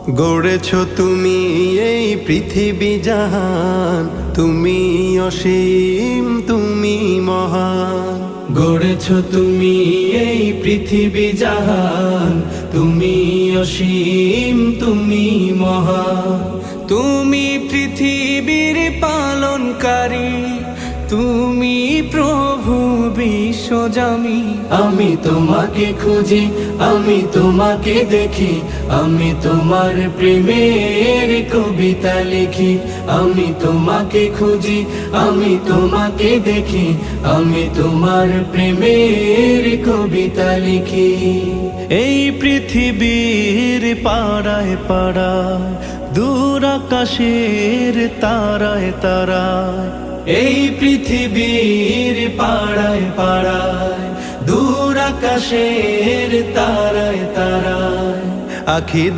গড়েছ তুমি এই পৃথিবী জাহান, তুমি অসীম তুমি মহান। গড়েছ তুমি এই পৃথিবী জাহান, তুমি অসীম তুমি মহান। তুমি পৃথিবীর পালনকারী, তুমি প্রভু বিশ্বজামি। আমি তোমাকে খুঁজি, আমি তোমাকে দেখি, আমি তোমার প্রেমের কবিতা লিখি। আমি তোমাকে খুঁজি, আমি তোমাকে দেখি, আমি তোমার প্রেমের কবিতা লিখি। এই পৃথিবীর পাড়ায় পাড়ায়, দূর আকাশের তারায় তারায়, এই পৃথিবীর পাড়ায় পাড়ায়, দূর আকাশের তারায় তারায়, আখি